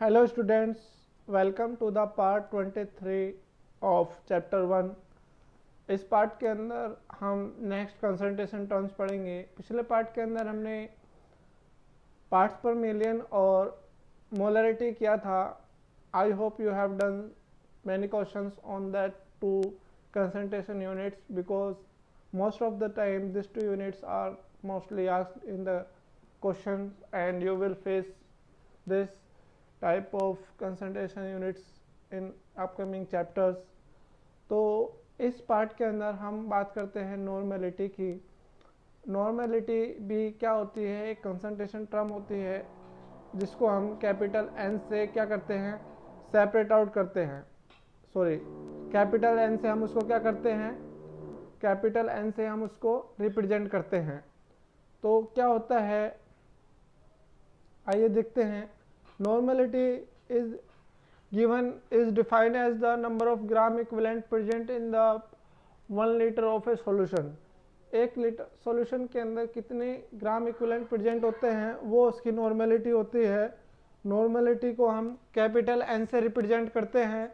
Hello students, welcome to the part 23 of chapter 1। इस part के अंदर हम नेक्स्ट कंसंट्रेशन टर्म्स पढ़ेंगे। पिछले पार्ट के अंदर हमने पार्ट्स पर मिलियन और मोलरिटी किया था। I hope you have done many questions on that two concentration units because most of the time these two units are mostly asked in the questions and you will face this type of concentration units in upcoming chapters। तो इस part के अंदर हम बात करते हैं normality की। Normality भी क्या होती है? एक कंसंट्रेशन टर्म होती है जिसको हम कैपिटल एन से क्या करते हैं, सेपरेट आउट करते हैं। सॉरी, कैपिटल एन से हम उसको क्या करते हैं, कैपिटल एन से हम उसको रिप्रेजेंट करते हैं। तो क्या होता है, आइए देखते हैं। Normality is given is defined as the number of gram equivalent present in the 1 litre of a solution. 1 litre solution के अंदर कितने ग्राम इक्विवेलेंट प्रेजेंट होते हैं वो उसकी नॉर्मेलिटी होती है। नॉर्मेलिटी को हम कैपिटल एन से रिप्रेजेंट करते हैं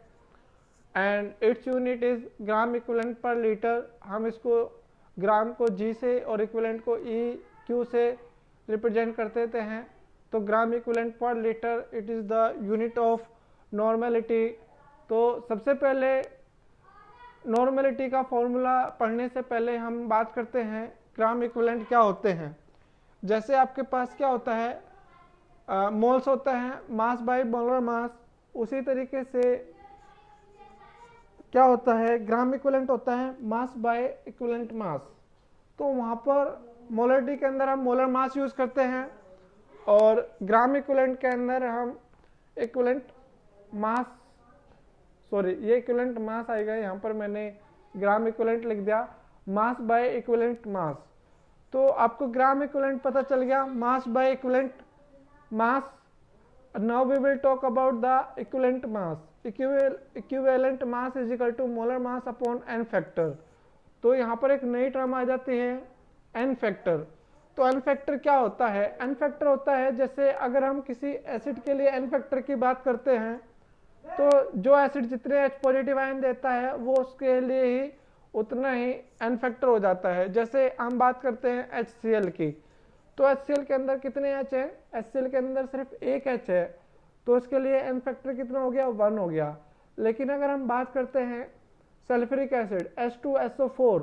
and its unit is gram equivalent पर लीटर। हम इसको ग्राम को जी से और इक्विवेलेंट को ई क्यू से रिप्रेजेंट कर देते हैं। तो ग्राम इक्विवेलेंट पर litre it is the unit of normality. तो सबसे पहले नॉर्मेलिटी का फॉर्मूला पढ़ने से पहले हम बात करते हैं ग्राम इक्विवेलेंट क्या होते हैं। जैसे आपके पास क्या होता है, मोल्स होता है, मास बाय मोलर मास। उसी तरीके से क्या होता है, ग्राम इक्विवेलेंट होता है मास बाय इक्विवेलेंट मास। तो वहाँ पर मोलरिटी के अंदर हम मोलर मास यूज़ करते हैं और ग्राम इक्विवेलेंट के अंदर हम इक्विवेलेंट मास, सॉरी ये इक्विवेलेंट मास आएगा, यहाँ पर मैंने ग्राम इक्विवेलेंट लिख दिया, मास बाय इक्विवेलेंट मास। तो आपको ग्राम इक्विवेलेंट पता चल गया, mass by equivalent mass. Now we will talk about the equivalent mass. Equivalent mass is equal to molar mass upon n factor. तो यहाँ पर एक नई टर्म आ जाती है एन फैक्टर। तो एन फैक्टर क्या होता है? एन फैक्टर होता है, जैसे अगर हम किसी एसिड के लिए एन फैक्टर की बात करते हैं तो जो एसिड जितने एच पॉजिटिव आयन देता है वो उसके लिए ही उतना ही एन फैक्टर हो जाता है। जैसे हम बात करते हैं HCl की, तो HCl के अंदर कितने एच है? HCl के अंदर सिर्फ एक एच है, तो इसके लिए एन फैक्टर कितना हो गया? 1 हो गया। लेकिन अगर हम बात करते हैं सल्फ्यूरिक एसिड H2SO4,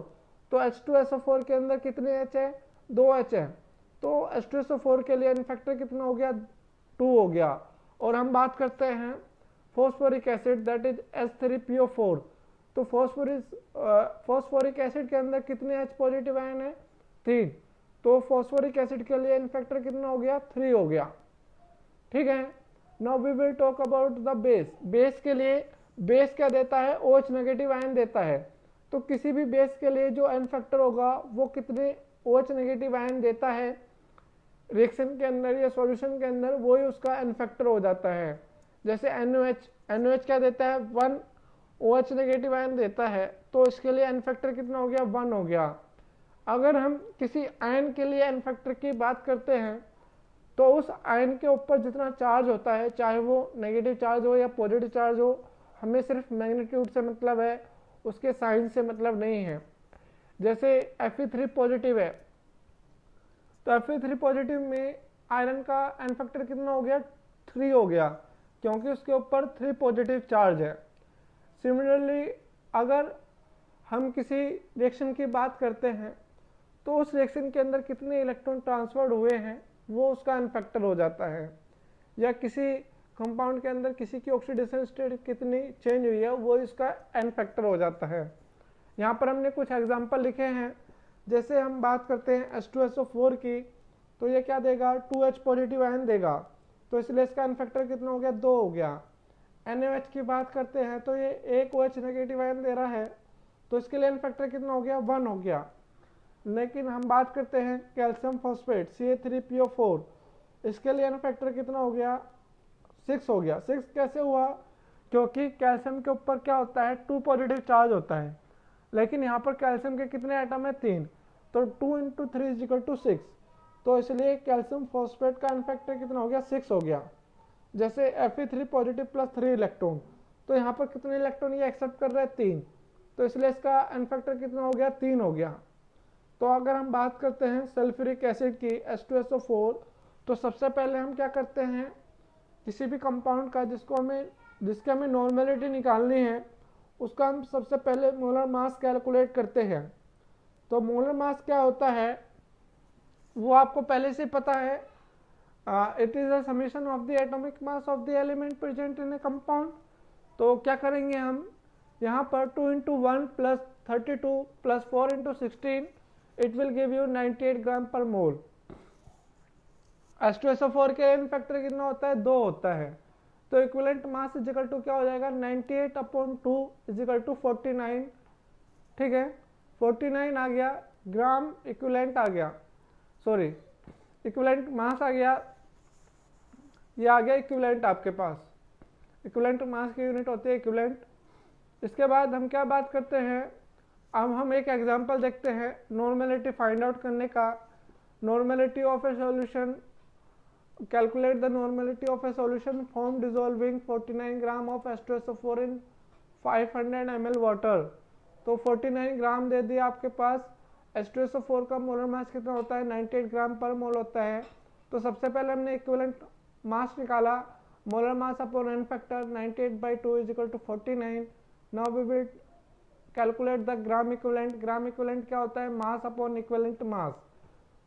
तो H2SO4 के अंदर कितने एच है? 2 एच है, तो H2SO4 के लिए एन फैक्टर कितना हो गया? 2 हो गया। और हम बात करते हैं phosphoric acid that is H3PO4, तो फॉस्फोरिक एसिड के अंदर कितने एच पॉजिटिव आयन है? 3, तो फॉस्फोरिक एसिड के लिए एन फैक्टर कितना हो गया? 3 हो गया। ठीक है। Now we will talk about the base. Base के लिए बेस क्या देता है? OH नेगेटिव आयन देता है। तो किसी भी बेस के लिए जो एन फैक्टर होगा वो कितने OH नेगेटिव आयन देता है रिएक्शन के अंदर या सॉल्यूशन के अंदर, वही उसका एन फैक्टर हो जाता है। जैसे NOH क्या देता है? 1 OH नेगेटिव आयन देता है, तो इसके लिए एन फैक्टर कितना हो गया? 1 हो गया। अगर हम किसी आयन के लिए एन फैक्टर की बात करते हैं तो उस आयन के ऊपर जितना चार्ज होता है, चाहे वो नेगेटिव चार्ज हो या पॉजिटिव चार्ज हो, हमें सिर्फ मैग्नीट्यूड से मतलब है, उसके साइन से मतलब नहीं है। जैसे Fe3 पॉजिटिव है, तो Fe3 पॉजिटिव में आयरन का एन फैक्टर कितना हो गया? 3 हो गया, क्योंकि उसके ऊपर 3 पॉजिटिव चार्ज है। सिमिलरली अगर हम किसी रिएक्शन की बात करते हैं तो उस रिएक्शन के अंदर कितने इलेक्ट्रॉन ट्रांसफर्ड हुए हैं वो उसका एन फैक्टर हो जाता है। या किसी कंपाउंड के अंदर किसी की ऑक्सीडेशन स्टेट कितनी चेंज हुई है वो इसका एन फैक्टर हो जाता है। यहाँ पर हमने कुछ एग्जांपल लिखे हैं। जैसे हम बात करते हैं H2SO4 की, तो ये क्या देगा? 2H पॉजिटिव आयन देगा, तो इसलिए इसका एन फैक्टर कितना हो गया? 2 हो गया। NaOH की बात करते हैं तो ये एक OH नेगेटिव आयन दे रहा है, तो इसके लिए एन फैक्टर कितना हो गया? 1 हो गया। लेकिन हम बात करते हैं कैल्शियम फॉस्फेट Ca3PO4, इसके लिए एन फैक्टर कितना हो गया? 6 हो गया। 6 कैसे हुआ? क्योंकि कैल्शियम के ऊपर क्या होता है? 2 पॉजिटिव चार्ज होता है, लेकिन यहाँ पर कैल्शियम के कितने एटम है? 3, तो 2 × 3 = 6, तो इसलिए कैल्शियम फॉस्फेट का एन फैक्टर कितना हो गया? 6 हो गया। जैसे Fe3 पॉजिटिव प्लस 3 इलेक्ट्रॉन, तो यहाँ पर कितने इलेक्ट्रॉन ये एक्सेप्ट कर रहे हैं 3, तो इसलिए इसका एन फैक्टर कितना हो गया 3 हो गया। तो अगर हम बात करते हैं सल्फ्यूरिक एसिड की H2SO4, तो सबसे पहले हम क्या करते हैं, किसी भी कंपाउंड का जिसकी हमें नॉर्मेलिटी निकालनी है उसका हम सबसे पहले मोलर मास कैलकुलेट करते हैं। तो मोलर मास क्या होता है वो आपको पहले से पता है, it is a summation of the atomic mass of the element present in A compound. तो क्या करेंगे हम यहाँ पर 2 × 1 + 32 + 4 × 16, इट विल गिव यू 98 ग्राम पर मोल। H2SO4 के एन फैक्टर कितना होता है 2 होता है, तो इक्विवेलेंट मास इजिकल टू क्या हो जाएगा 98/2 इजिकल टू 49, ठीक है 49 आ गया ग्राम इक्विवेलेंट आ गया, सॉरी इक्विवेलेंट मास आ गया, ये आ गया इक्विवेलेंट आपके पास, इक्विवेलेंट मास की यूनिट होती है इक्विवेलेंट। इसके बाद हम क्या बात करते हैं, अब हम एक एग्जांपल देखते हैं नॉर्मेलिटी फाइंड आउट करने का। Normality of a solution, calculate the normality of a solution form dissolving 49 gram of H2SO4 in 500 ml water. तो 49 ग्राम दे दिया आपके पास, H2SO4 का मोलर मास कितना होता है 98 ग्राम पर मोल होता है। तो सबसे पहले हमने इक्विवेलेंट मास निकाला, molar mass upon n factor 98/2 is equal to 49। Now we will calculate the gram equivalent. Gram equivalent क्या होता है मास अपॉन इक्विवेलेंट मास,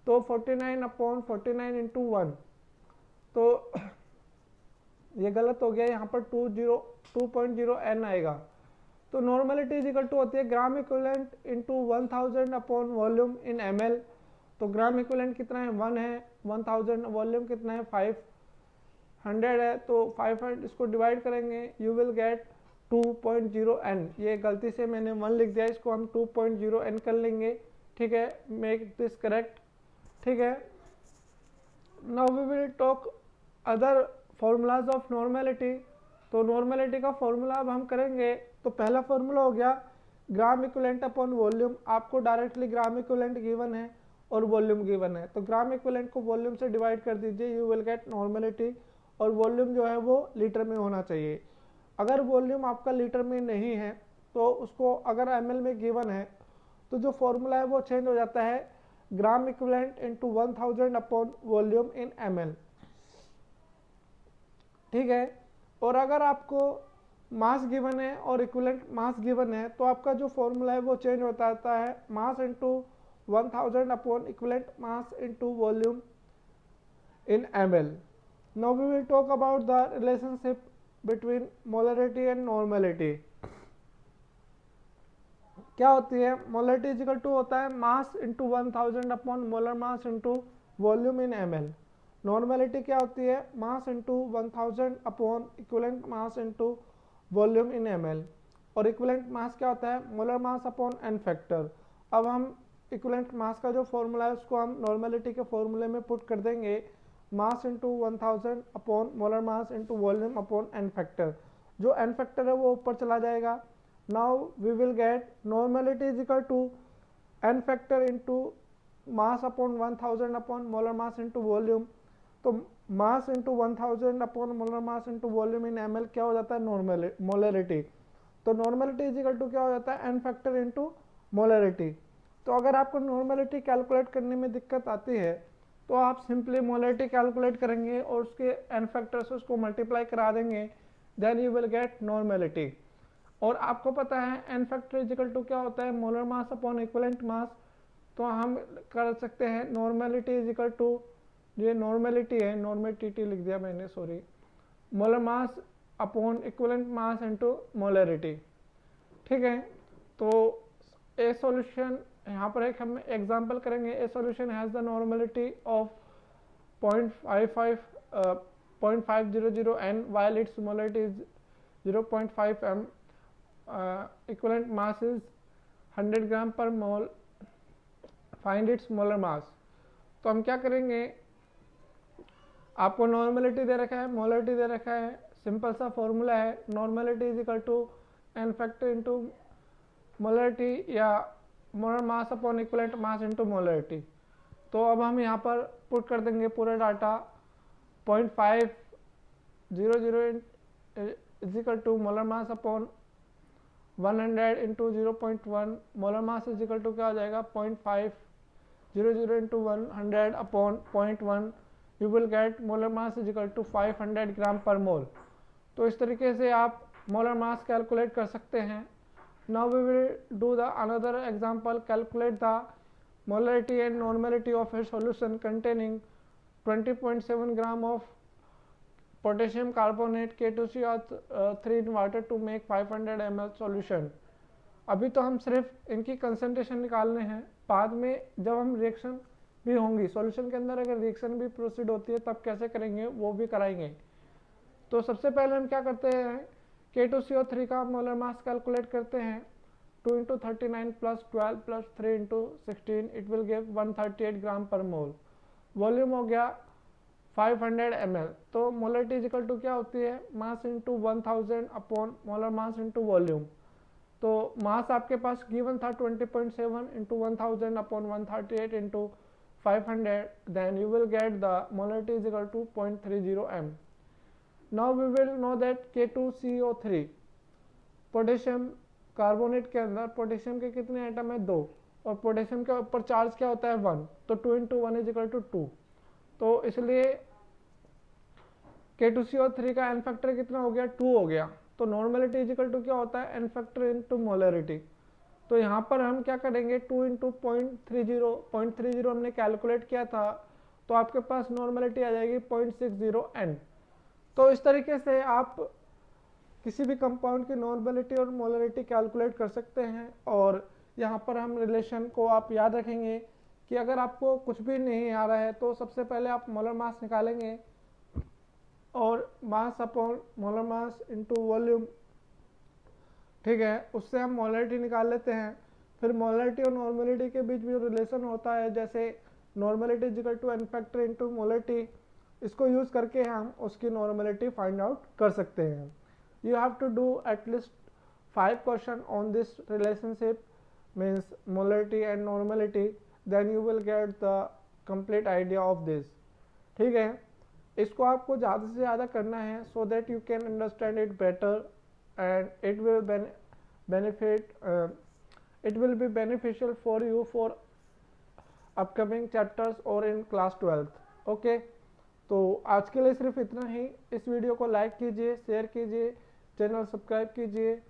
तो 49/49 इंटू 1, तो ये गलत हो गया, यहाँ पर 2.0 n आएगा। तो नॉर्मेलिटी इजिकल टू होती है gram equivalent into 1000 upon volume in ml। तो ग्राम इक्विवेलेंट कितना है 1 है, 1000 वॉल्यूम कितना है 500 है, तो 500 इसको डिवाइड करेंगे यू विल गेट 2.0 n। ये गलती से मैंने 1 लिख दिया, इसको हम 2.0 n कर लेंगे, ठीक है, मेक दिस करेक्ट, ठीक है। Now we will talk other formulas of normality. तो नॉर्मेलिटी का फॉर्मूला अब हम करेंगे, तो पहला फॉर्मूला हो गया ग्राम इक्विवेलेंट अपॉन वॉल्यूम। आपको डायरेक्टली ग्राम इक्विवेलेंट गिवन है और वॉल्यूम गिवन है, तो ग्राम इक्विवेलेंट को वॉल्यूम से डिवाइड कर दीजिए, यू विल गेट नॉर्मेलिटी, और वॉल्यूम जो है वो लीटर में होना चाहिए। अगर वॉल्यूम आपका लीटर में नहीं है तो उसको अगर ml में गिवन है तो जो फॉर्मूला है वो चेंज हो जाता है, gram equivalent into 1000 upon volume in ml, ठीक है। और अगर आपको मास गिवन है और इक्विवेलेंट मास गिवन है तो आपका जो फॉर्मूला है वो चेंज होता रहता है, mass into 1000 upon equivalent mass into volume in ml। Now we will talk about the relationship between molarity and normality. क्या होती है मोलरिटी इजिकल टू होता है mass into 1000 upon molar mass into volume in ml। Normality क्या होती है mass into 1000 upon equivalent mass into volume in ml। और equivalent mass क्या होता है molar mass upon n factor. अब हम इक्विवेलेंट मास का जो फॉर्मूला है उसको हम नॉर्मेलिटी के फॉर्मूले में पुट कर देंगे, mass into 1000 upon molar mass into volume upon n factor. जो एन फैक्टर है वो ऊपर चला जाएगा। Now we will get normality is equal to n factor into mass upon 1000 upon molar mass into volume. तो mass into 1000 upon molar mass into volume in ml क्या हो जाता है मोलरिटी। तो नॉर्मेलिटी इज इक्वल टू क्या हो जाता है एन फैक्टर इंटू मोलरिटी। तो अगर आपको नॉर्मेलिटी कैलकुलेट करने में दिक्कत आती है तो आप सिंपली मोलरिटी कैलकुलेट करेंगे और उसके एन फैक्टर से उसको मल्टीप्लाई करा देंगे, then you will get normality. और आपको पता है एन फैक्टर इजिकल टू क्या होता है मोलर मास अपॉन इक्विवेलेंट मास। तो हम कर सकते हैं नॉर्मेलिटी इजिकल टू, ये नॉर्मेलिटी है, नॉर्मेलिटी लिख दिया मैंने, sorry, molar mass upon equivalent mass into molarity, ठीक है। तो ए सॉल्यूशन यहाँ पर एक हम एग्जांपल करेंगे, ए solution has the normality of 0.500 n while its molarity is 0.5 m, equivalent mass is 100 ग्राम पर मोल, फाइंड इट्स मोलर मास। तो हम क्या करेंगे, आपको नॉर्मेलिटी दे रखा है, मोलरिटी दे रखा है, सिंपल सा फॉर्मूला है, normality is equal to n factor into molarity या molar mass upon equivalent mass into molarity. तो अब हम यहाँ पर पुट कर देंगे पूरा data, 0.5 00 is equal to molar mass upon 100 into 0.1, molar mass is equal to क्या हो जाएगा 0.5, 00 into 100 upon 0.1, you will get molar mass is equal to 500 ग्राम पर मोल। तो इस तरीके से आप मोलर मास कैलकुलेट कर सकते हैं। Now we will do the another example, calculate the molarity and normality of a solution containing 20.7 gram of potassium carbonate K2CO3 in water to make 500 ml solution। अभी तो हम सिर्फ इनकी कंसंट्रेशन निकालने हैं, बाद में जब हम रिएक्शन भी होंगी सॉल्यूशन के अंदर, अगर रिएक्शन भी प्रोसीड होती है तब कैसे करेंगे वो भी कराएंगे। तो सबसे पहले हम क्या करते हैं, K2CO3 का मोलर मास कैलकुलेट करते हैं। 2 into 39 plus 12 plus 3 into 16 it will give 138 ग्राम पर मोल। वॉल्यूम हो गया 500 ml। तो मोलरिटी इज इक्वल टू क्या होती है, mass into 1000 upon molar mass into volume. तो मास आपके पास गिवन था 20.7 into 1000 upon 138 into 500, then you will get the molarity is equal to 0.30 m। Now we will know that K2CO3 potassium carbonate के अंदर potassium के कितने atom है 2, और पोटेशियम के ऊपर चार्ज क्या होता है 1, तो 2 into 1 इज इक्वल टू 2। तो इसलिए K2CO3 का एन फैक्टर कितना हो गया 2 हो गया। तो नॉर्मलिटी इज इक्वल टू क्या होता है एन फैक्टर इंटू मोलरिटी। तो यहाँ पर हम क्या करेंगे 2 इंटू 0.30 हमने कैलकुलेट किया था, तो आपके पास नॉर्मलिटी आ जाएगी 0.60 n। तो इस तरीके से आप किसी भी कंपाउंड की नॉर्मलिटी और मोलरिटी कैलकुलेट कर सकते हैं। और यहाँ पर हम रिलेशन को आप याद रखेंगे कि अगर आपको कुछ भी नहीं आ रहा है तो सबसे पहले आप मोलर मास निकालेंगे और mass upon molar mass into volume, ठीक है, उससे हम मोलरिटी निकाल लेते हैं। फिर मोलरिटी और नॉर्मलिटी के बीच जो रिलेशन होता है, जैसे normality is equal to n factor into molarity, इसको यूज करके हम उसकी नॉर्मलिटी फाइंड आउट कर सकते हैं। You have to do at least 5 question on this relationship means molarity and normality, then you will get the complete idea of this. ठीक है, इसको आपको ज़्यादा से ज़्यादा करना है so that you can understand it better and it will be beneficial for you for upcoming chapters और इन क्लास 12th। ओके, तो आज के लिए सिर्फ इतना ही। इस वीडियो को लाइक कीजिए, शेयर कीजिए, चैनल सब्सक्राइब कीजिए,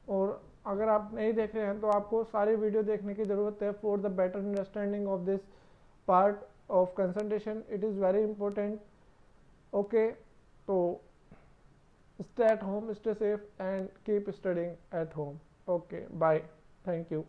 और अगर आप नहीं देख रहे हैं तो आपको सारी वीडियो देखने की ज़रूरत है for the better understanding of this part of concentration. It is very important. Okay, तो stay at home, stay safe and keep studying at home. Okay, bye, thank you.